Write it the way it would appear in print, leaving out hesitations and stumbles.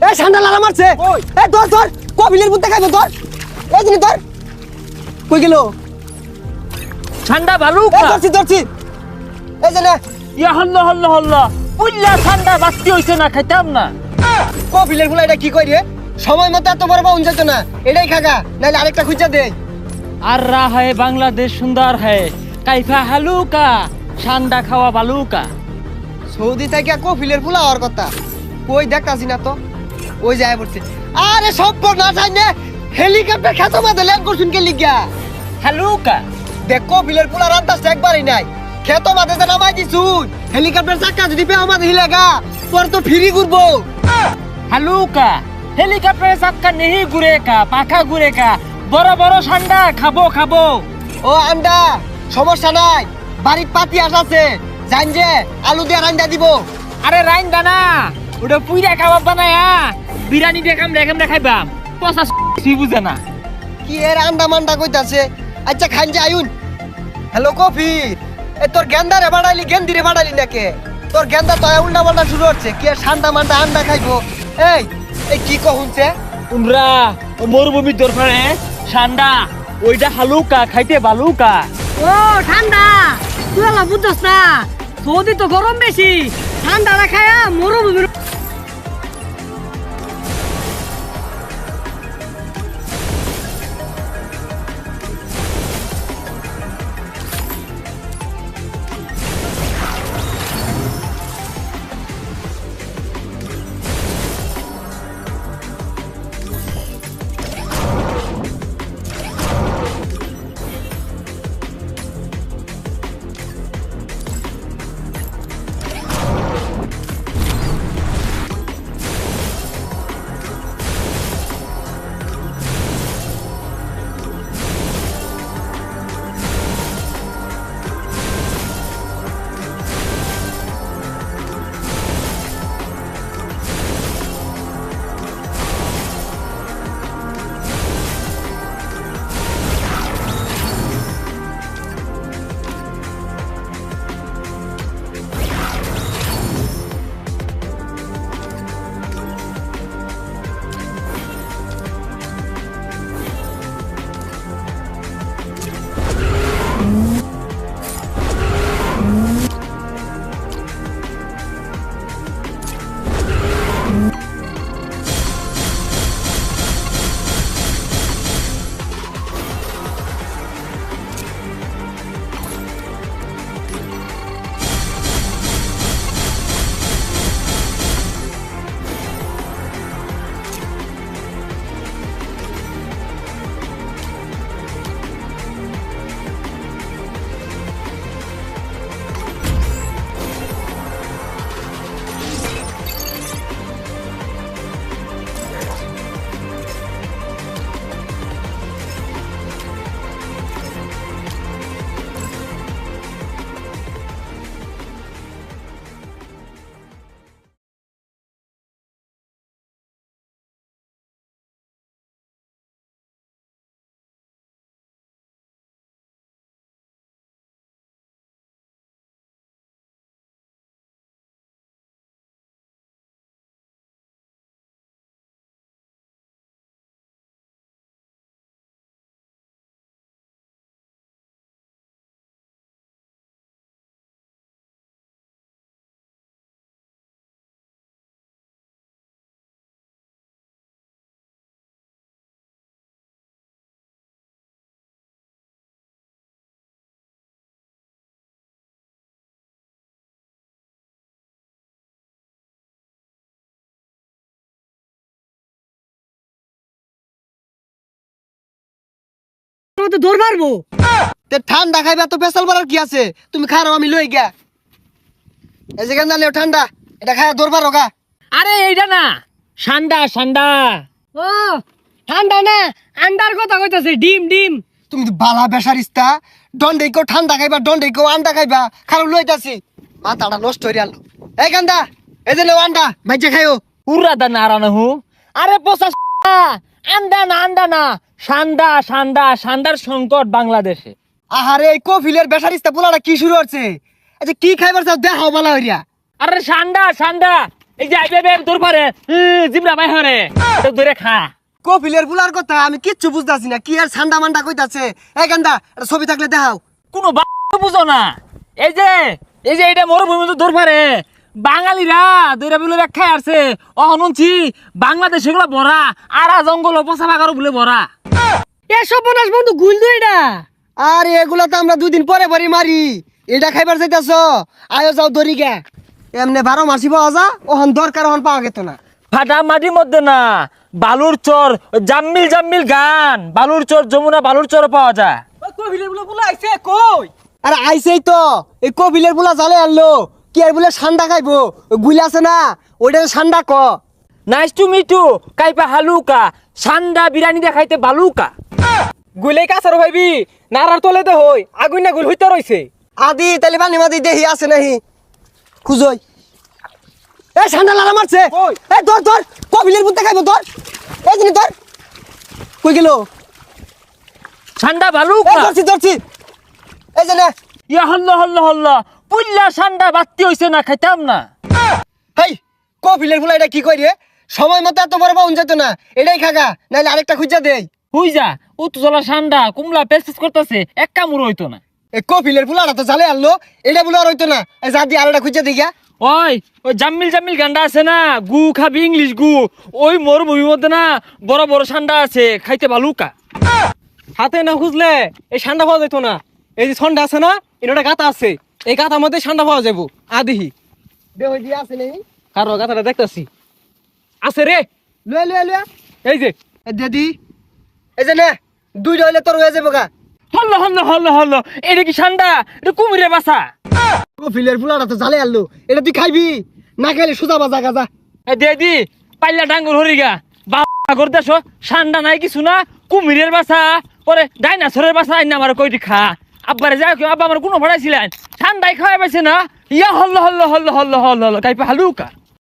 এই ঠান্ডা লালা মারছে এই ধর ধর কপিলের বুদ্ধে খাইবো ধর এই জিনিস ধর কই গেল ঠান্ডা ভালো এই ধরছি ধরছি এই যে না ইয়া হল্লা হল্লা হল্লা উল্লা ঠান্ডা বাস্তি হইছে না খাইতাম না কপিলের ফুলা এটা কি কই রে সময় মতো এত বড় বাউন যেত না এটাই খাগা নাইলে আরেকটা খুঁজা দে আর রা হ্যায় বাংলাদেশ সুন্দর হ্যায় কাইফা হালুকা ঠান্ডা খাওয়া বালুকা সৌদি থেকে কপিলের ফুলা হওয়ার কথা কই দেখতাছি না তো ওই যায় পড়ছে আরে সব না যাই না হেলিকপ্টার খেতো মাঝে ল্যান্ড করছুন কে লিগা হালুকা দেখ কপিলের ফুলা রান্তাছে একবারই নাই খেতো মাঝে যে নামাই দিছুন হেলিকপ্টার চাকা যদি পে আমাদের হিলেগা তোর তো ফ্রি ঘুরবো হালুকা হেলিকপ্টারে চাক্কা নেহি ঘুরে কা পাখা ঘুরে কা বড় বড় ঠান্ডা খাবো খাবো ও আন্ডা সমস্যা নাই বাড়ির পাতি আছে জান যে আলু দিয়ে রান্দা দিব আরে রাইন দানা ওটা পুইরা খাবার বানায়া বিরিয়ানি দেখাম রেখাম দেখাইবাম পচা বুঝে না কি এর আন্ডা মান্ডা কইতাছে আচ্ছা খান যে আয়ুন হ্যালো কফি এ তোর গেন্দারে বাড়াইলি গেন্দিরে বাড়াইলি নাকি তোর গেন্দা তো উল্টা পাল্টা শুরু হচ্ছে কি আর ঠান্ডা মান্ডা আন্ডা খাইবো এই এই কি কহুনছে উমরা মরুভূমির দরকারে ঠান্ডা ওইটা হালুকা খাইতে বালুকা ও ঠান্ডা তুই আলা বুঝছস না সৌদি তো গরম বেশি ঠান্ডা না খায়া মরুভূমির তো দৌড় মারবো তে ঠান্ডা খাইবা তো পেশাল বাড়ার কি আছে তুমি খারাও আমি লই গিয়া এই যে গেন্দা লেও ঠান্ডা এটা খায় দরবার রোগা আরে এইটা না ঠান্ডা ঠান্ডা ও ঠান্ডা না আন্ডার কথা কইতাছে ডিম ডিম তুমি তো বালা বেসারিস্তা দন্ডে কেউ ঠান্ডা খাইবা দন্ডে কেউ আন্ডা খাইবা খারাপ লইতাছি মাথাটা নষ্ট হয়ে গেল এই গেন্দা এই যে লেও আন্ডা ভাইজা খাইও উড়া দা নারা না হু আরে পচা আন্ডা না ঠান্ডা ঠান্ডা ঠান্ডার সংকট বাংলাদেশে আহারে এই কফিলের বেসারিস্তা পোলাটা কি শুরু হচ্ছে আচ্ছা কি খাইবার চাও দেখাও বালা হইয়া আরে ঠান্ডা ঠান্ডা এই যে আইবে তোর পারে জিবরা ভাই হরে তো ধরে খা কপিলের বুলার কথা আমি কিচ্ছু বুঝতাছি না কি আর ঠান্ডা মান্ডা কইতাছে এই গেন্দা এটা ছবি থাকলে দেখাও কোনো বুঝো না এই যে এটা মরুভূমি তো ধর পারে বাঙালিরা দইরা বিলে খাই আসছে অহনুনছি বাংলাদেশ এগুলো ভরা আরা জঙ্গল পচা বাগারও বলে ভরা এসব বনাস বন্ধু গুল দু এটা আর এগুলা তো আমরা 2 দিন পরে পরে মারি এটা খাইবার চাইতাছ আয়ো যাও দড়ি গে এমনি 12 মাসি পাওয়া যা ওহন দরকার ওহন পাওয়া গেত না ফাটা মাটির মধ্যে না বালুর চর জাম্মিল গান বালুর চর যমুনা বালুর চর পাওয়া যায় কবিলের বলে আইছে কই আরে আইছেই তো এই কপিলের বুলা জালে আনলো কি আর বলে ঠান্ডা খাইবো গুলি আছে না ওইটা ঠান্ডা ক নাইস টু মিট ইউ কাইপা হালুকা সান্ডা বিরিয়ানি দেখাইতে বালুকা গুলে কাছার ভাইবি নারার তলে তো হই আগুন না গুল হইতে রইছে আদি তালি পানি মাদি দেহি আছে নাহি খুঁজই এ ঠান্ডা লালা মারছে কই? এ ধর কপিলের বুতে খাইবো ধর এই জিনিস ধর কই গেল সান্ডা এই বালুকা ধরছি এই যে নে ইয়া হল্ল পুল্লা সান্ডা বাত্তি হইছে না খাইতাম না হেই কপিলের ফুলা এটা কি কই রে সময় মতো এত বড় পাউন যেত না এটাই খাগা নাইলে আরেকটা খুঁজা দেই হুই যা উত্তজলা সান্ডা কুমলা পেস করতেছে এক কামড় হইতো না এই কপিলের ফুলাটা তো জালে আনলো এটা বলে আর হইতো না এই যা দিয়ে আরেকটা খুঁজা দিই গা ওই জাম্মিল গান্ডা আছে না গু খাবি ইংলিশ গু ওই মরুভূমির মধ্যে না বড় বড় সান্ডা আছে খাইতে বালুকা হাতে না খুঁজলে এই ঠান্ডা পাওয়া যেত না এই যে ঠান্ডা আছে না এটা গাতা আছে এই গাতার মধ্যে ঠান্ডা পাওয়া যাবো আদিহি দে হই দিয়া আছে নেই কারো গাতাটা দেখতাছি আছে রে লয়ে লয়ে এই যে এই দিদি এই যে নে দুইটা হইলে তোর হয়ে যাবো গা হল্ল এটা কি সান্ডা এটা কুমিরের বাসা কপিলের ফুলাটা তো জালে আনলো এটা তুই খাইবি না খাইলে সুজা বাজা গাজা দি পাইলা ডাঙ্গর হরিগা বাবা করে দেশ সান্ডা নাই কিছু না কুমিরের বাসা পরে ডাইনাসরের বাসা আইনা আমার কইটি খা আব্বারে যাও কেউ আব্বা আমার কোনো ভাড়াইছিলেন ঠান্ডায় খাওয়া পাইছে না ইয়া হল্ল কাইপা হালুকা